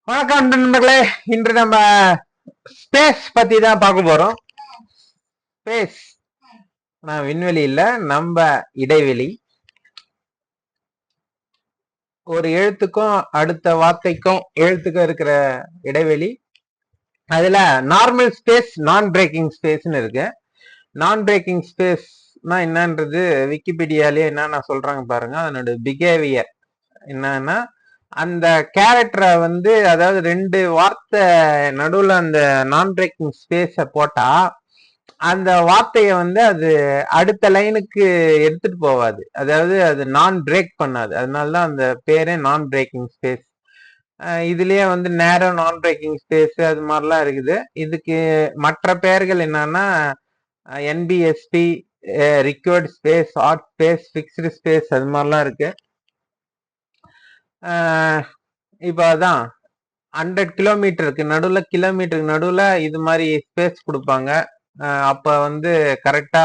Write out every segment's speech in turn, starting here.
வணக்கம் நண்பர்களே. இன்று நம்ம ஸ்பேஸ் பத்தி தான் பார்க்க போறோம். ஸ்பேஸ் விண்வெளி இல்ல, நம்ம இடைவெளி. ஒரு எழுத்துக்கும் அடுத்த வார்த்தைக்கும் எழுத்துக்கும் இருக்கிற இடைவெளி. அதுல நார்மல் ஸ்பேஸ், நான் பிரேக்கிங் ஸ்பேஸ்ன்னு இருக்கு. நான் பிரேக்கிங் ஸ்பேஸ்னா என்னன்றது விக்கிபீடியாலேயே என்னென்ன சொல்றாங்க பாருங்க. அதனோட பிஹேவியர் என்னன்னா, அந்த கேரக்டரை அதாவது ரெண்டு வார்த்தை நடுவுல அந்த நான் பிரேக்கிங் ஸ்பேஸ போட்டா அந்த வார்த்தைய அது அடுத்த லைனுக்கு எடுத்துட்டு போவாது. அதாவது அது நான் பிரேக் பண்ணாது. அதனாலதான் அந்த பேரே நான் பிரேக்கிங் ஸ்பேஸ். இதுலயே நேரோ நான் பிரேக்கிங் ஸ்பேஸ் அது மாதிரிலாம் இருக்குது. இதுக்கு மற்ற பெயர்கள் என்னன்னா NBSP, required space, hard space, fixed space அது மாதிரிலாம் இருக்கு. இப்போ அதான் 100 கிலோமீட்டருக்கு நடுவுல இது மாதிரி ஸ்பேஸ் கொடுப்பாங்க. அப்ப கரெக்டா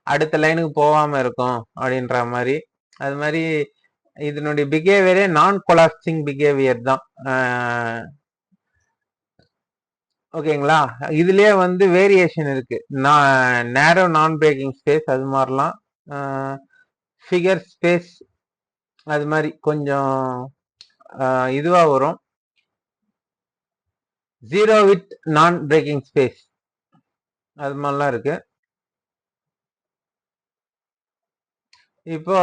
அடுத்த லைனுக்கு போகாம இருக்கும் அப்படின்ற மாதிரி. அது மாதிரி இதனுடைய பிஹேவியரே நான் கொலாப்சிங் பிஹேவியர் தான். ஓகேங்களா? இதுலயே வேரியேஷன் இருக்கு. நேரோ நான் பிரேக்கிங் ஸ்பேஸ் அது மாதிரிலாம், ஃபிகர் ஸ்பேஸ் அது மாதிரி கொஞ்சம் இதுவா வரும். ஜீரோ வித் நான் பிரேக்கிங் ஸ்பேஸ் அது மாதிரிலாம் இருக்கு. இப்போ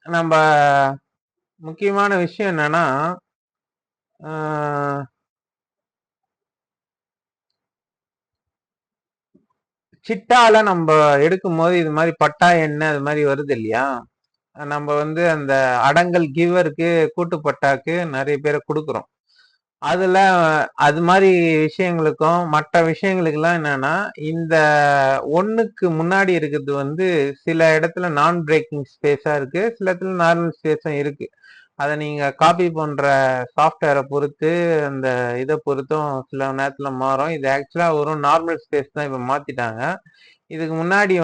நம்ம முக்கியமான விஷயம் என்னன்னா, சிட்டால நம்ம எடுக்கும் போது இது மாதிரி பட்டா எண்ணெய் அது மாதிரி வருது இல்லையா? நம்ம அந்த அடங்கல் கிவருக்கு கூட்டு பட்டாக்கு நிறைய பேரை கொடுக்குறோம். அதுல அது மாதிரி விஷயங்களுக்கும் மற்ற விஷயங்களுக்கெல்லாம் என்னன்னா, இந்த ஒண்ணுக்கு முன்னாடி இருக்கிறது சில இடத்துல நான் பிரேக்கிங் ஸ்பேஸா இருக்கு, சில இடத்துல நார்மல் ஸ்பேஸும் இருக்கு. அதை நீங்க காப்பி பண்ற சாஃப்ட்வேரை பொறுத்து அந்த இதை பொறுத்தும் சில நேரத்துல மாறும். இது ஆக்சுவலா ஒரு நார்மல் ஸ்பேஸ் தான் இப்ப மாத்திட்டாங்க. இதுக்கு முன்னாடி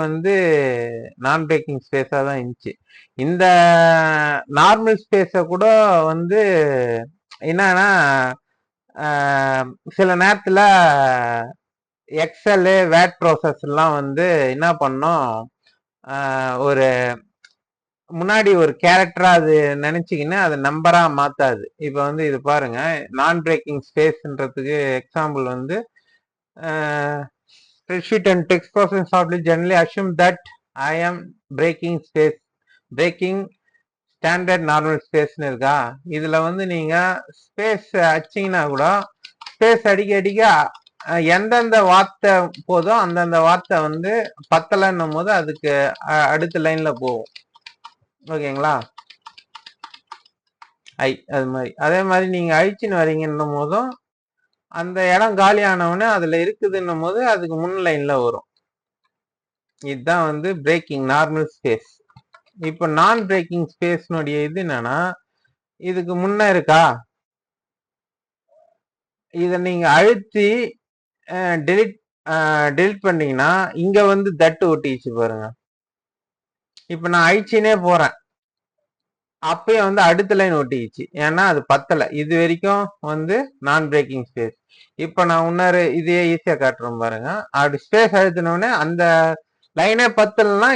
நான் பிரேக்கிங் ஸ்பேஸா தான் இருந்துச்சு. இந்த நார்மல் ஸ்பேஸ கூட என்னன்னா, சில நேரத்துல எக்ஸல், வேட் ப்ராசஸ் எல்லாம் என்ன பண்ணோம், ஒரு முன்னாடி ஒரு கேரக்டரா அது நினைச்சுக்கின்னு அது நம்பரா மாத்தாது. இப்ப இது பாருங்க, நான் பிரேக்கிங் ஸ்பேஸ்ன்றதுக்கு example spreadsheet and text processing software generally assume that I am breaking standard normal ஸ்பேஸ்னு இருக்கா. இதுல நீங்க ஸ்பேஸ் அடிச்சீங்கன்னா கூட ஸ்பேஸ் அடிக்க எந்தெந்த வார்த்தை போதும் அந்தந்த வார்த்தை பத்தலைன்னும் போது அதுக்கு அடுத்த லைன்ல போகும். ஓகேங்களா? அது மாதிரி அதே மாதிரி நீங்க அழிச்சுன்னு வரீங்கன்னும் போதும் அந்த இடம் காலியானவனே அதுல இருக்குதுன்னும் போது அதுக்கு முன் லைன்ல வரும். இதுதான் பிரேக்கிங் நார்மல் ஸ்பேஸ். இப்ப நான் பிரேக்கிங் ஸ்பேஸ்னுடைய இது என்னன்னா, இதுக்கு முன்ன இருக்கா, இத நீங்க அழுத்தி டெலிட் பண்ணீங்கன்னா இங்க தட்டு ஒட்டிச்சு பாருங்க. இப்ப நான் அழிச்சினே போறேன், அப்பயும் அடுத்த லைன் ஒட்டிச்சு. ஏன்னா அது பத்தல. இது வரைக்கும் நான் பிரேக்கிங் ஸ்பேஸ். இப்ப நான் இன்னொரு இதையே ஈஸியா காட்டுறேன் பாருங்க. அப்படி ஸ்பேஸ் அழுத்தினோடனே அந்த லைனே பத்தலன்னா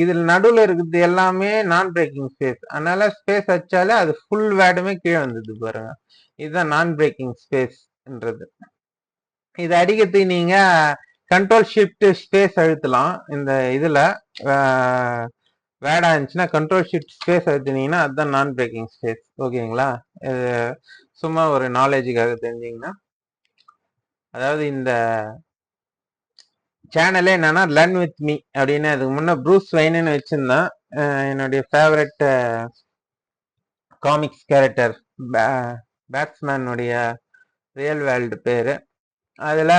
இதுல நடுவுல இருக்குது எல்லாமே நான் பிரேக்கிங் ஸ்பேஸ். அதனால ஸ்பேஸ் வச்சாலே அது ஃபுல் வேர்டுமே கீழே வந்தது பாருங்க. இதுதான் நான் பிரேக்கிங் ஸ்பேஸ்ன்றது. இது அடிக்கிறதுக்கு நீங்க கண்ட்ரோல் ஷிஃப்ட் ஸ்பேஸ் அழுத்தலாம். இந்த இதுல வேடா இருந்துச்சுன்னா கண்ட்ரோல் ஷிஃப்ட் ஸ்பேஸ் அழுத்தினீங்கன்னா அதுதான் நான் பிரேக்கிங் ஸ்பேஸ். ஓகேங்களா? இது சும்மா ஒரு நாலேஜுக்காக தெரிஞ்சிங்கன்னா. அதாவது இந்த சேனலே என்னன்னா லர்ன் வித் மீ அப்படின்னு. அதுக்கு முன்ன ப்ரூஸ் வெயின்னு வச்சிருந்தேன். என்னுடைய ஃபேவரட் காமிக்ஸ் கேரக்டர் பேட்ஸ்மேனுடைய ரியல் வேர்ல்டு பேரு. அதுல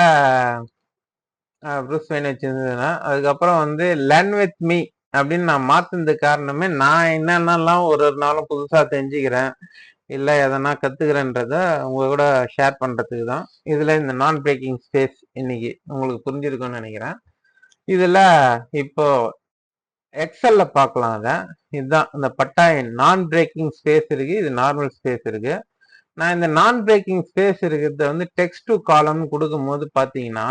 ப்ரூஸ் வெயின் வச்சிருந்ததுன்னா அதுக்கப்புறம் லர்ன் வித் மீ அப்படின்னு நான் மாத்தினதுக்கு காரணமே நான் என்னென்னலாம் ஒரு நாளும் புதுசா தெரிஞ்சுக்கிறேன் இல்லை எதனா கத்துக்கிறேன்றத உங்க கூட ஷேர் பண்றதுக்கு தான். இதுல இந்த நான் பிரேக்கிங் ஸ்பேஸ் இன்னைக்கு உங்களுக்கு புரிஞ்சிருக்கும்னு நினைக்கிறேன். இதுல இப்போ எக்ஸல்ல பார்க்கலாம். அத இதுதான் இந்த பட்டாயன் நான் பிரேக்கிங் ஸ்பேஸ் இருக்கு, இது நார்மல் ஸ்பேஸ் இருக்கு. நான் இந்த நான் பிரேக்கிங் ஸ்பேஸ் இருக்கிறத வந்து டெக்ஸ்ட் டு காலம் கொடுக்கும் போது பாத்தீங்கன்னா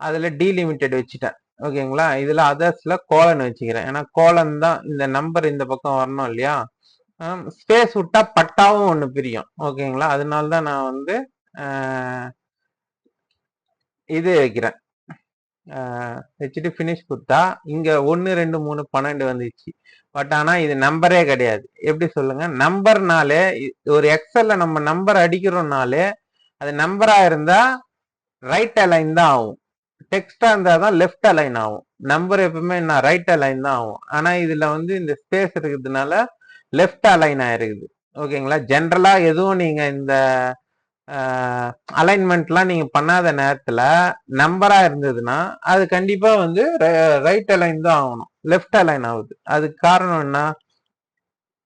அதுல டீலிமிட்டட் வச்சுட்டேன். ஓகேங்களா, இதுல அதர்ஸ்ல கோலன் வச்சுக்கிறேன். ஏன்னா கோலன் தான் இந்த நம்பர் இந்த பக்கம் வரணும் இல்லையா. ஸ்பேஸ் விட்டா பட்டாவும் ஒண்ணு பிரியும். ஓகேங்களா, அதனாலதான் நான் வந்து இது வைக்கிறேன். வச்சுட்டு ஃபினிஷ் கொடுத்தா இங்க 1 2 3 12 வந்துச்சு. பட் ஆனா இது நம்பரே கிடையாது. எப்படி சொல்லுங்க, நம்பர்னாலே ஒரு எக்ஸல்ல நம்ம நம்பர் அடிக்கிறோம்னாலே அது நம்பரா இருந்தா ரைட் அலைன் தான் ஆகும், டெக்ஸ்டா இருந்தா தான் லெஃப்ட் அலைன் ஆகும். நம்பர் எப்பவுமே நான் ரைட் அலைன் தான் ஆகும். ஆனா இதுல வந்து இந்த ஸ்பேஸ் இருக்கிறதுனால லெஃப்ட் அலைன் ஆயிருக்குது. ஓகேங்களா, ஜென்ரலா எதுவும் நீங்க இந்த அலைன்மெண்ட்லாம் நீங்க பண்ணாத நேரத்துல நம்பரா இருந்ததுன்னா அது கண்டிப்பா வந்து ரைட் அலைன் தான் ஆகணும், லெஃப்ட் அலைன் ஆகுது. அதுக்கு காரணம் என்ன,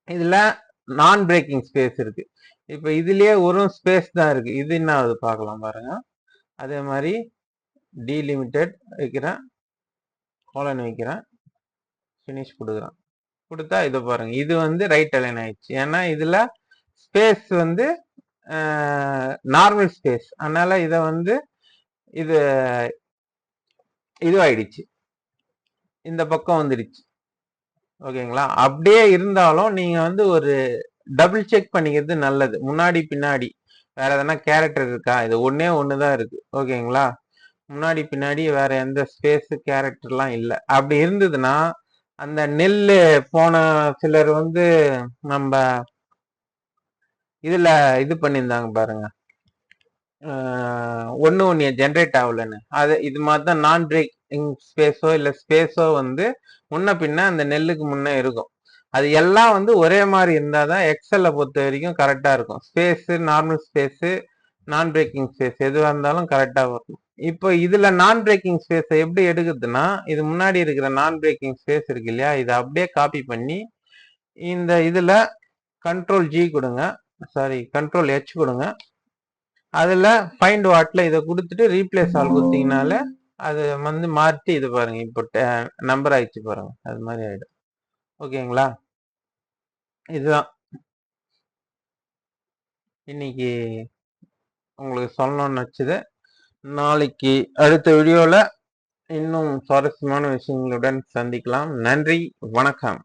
இதுல நான் பிரேக்கிங் ஸ்பேஸ் இருக்கு. இப்ப இதுலயே ஒரு ஸ்பேஸ் தான் இருக்கு. இது என்ன ஆகுது பார்க்கலாம் பாருங்க. அதே மாதிரி டீலிமிட்டட் வைக்கிறேன், கோலன் வைக்கிறேன், ஃபினிஷ் கொடுக்குறேன். கொடுத்தா இதை பாருங்க, இது வந்து ரைட் அலைன் ஆயிடுச்சு. ஏன்னா இதுல ஸ்பேஸ் வந்து நார்மல் ஸ்பேஸ், அதனால இத வந்து இது ஆயிடுச்சு, இந்த பக்கம் வந்துடுச்சு. ஓகேங்களா, அப்படியே இருந்தாலும் நீங்க வந்து ஒரு டபுள் செக் பண்ணிக்கிறது நல்லது. முன்னாடி பின்னாடி வேற எதனா கேரக்டர் இருக்கா, இது ஒன்னே ஒண்ணுதான் இருக்கு. ஓகேங்களா, முன்னாடி பின்னாடி வேற எந்த ஸ்பேஸ் கேரக்டர்லாம் இல்லை. அப்படி இருந்ததுன்னா அந்த நெல்லு போன சிலர் வந்து நம்ம இதுல இது பண்ணியிருந்தாங்க பாருங்க, ஒன்னு ஜென்ரேட் ஆகலன்னு. அது இது மாதிரிதான் நான் பிரேக்கிங் ஸ்பேஸோ இல்ல ஸ்பேஸோ வந்து முன்ன பின்ன அந்த நெல்லுக்கு முன்ன இருக்கும். அது எல்லாம் வந்து ஒரே மாதிரி இருந்தாதான் எக்ஸல்ல பொறுத்த வரைக்கும் கரெக்டா இருக்கும். ஸ்பேஸ், நார்மல் ஸ்பேஸ், நான் பிரேக்கிங் ஸ்பேஸ் எதுவா இருந்தாலும் கரெக்டா வரும். இப்போ இதுல நான் பிரேக்கிங் ஸ்பேஸ் எப்படி எடுக்குதுன்னா, இது முன்னாடி இருக்கிற நான் பிரேக்கிங் ஸ்பேஸ் இருக்கு இல்லையா, இதை அப்படியே காப்பி பண்ணி இந்த இதுல கண்ட்ரோல் ஜி கொடுங்க, சாரி கண்ட்ரோல் ஹெச் கொடுங்க. அதுல ஃபைண்ட் வாட்ல இதை கொடுத்துட்டு ரீப்ளேஸ் ஆல் கொடுத்தீங்கனால அது வந்து மாற்றி இது பாருங்க, இப்போ நம்பர் ஆயிடுச்சு பாருங்க, அது மாதிரி ஆயிடும். ஓகேங்களா, இதுதான் இன்னைக்கு உங்களுக்கு சொல்லணும்னு வச்சது. நாளைக்கு அடுத்த வீடியோல இன்னும் சுவாரஸ்யமான விஷயங்களுடன் சந்திக்கலாம். நன்றி, வணக்கம்.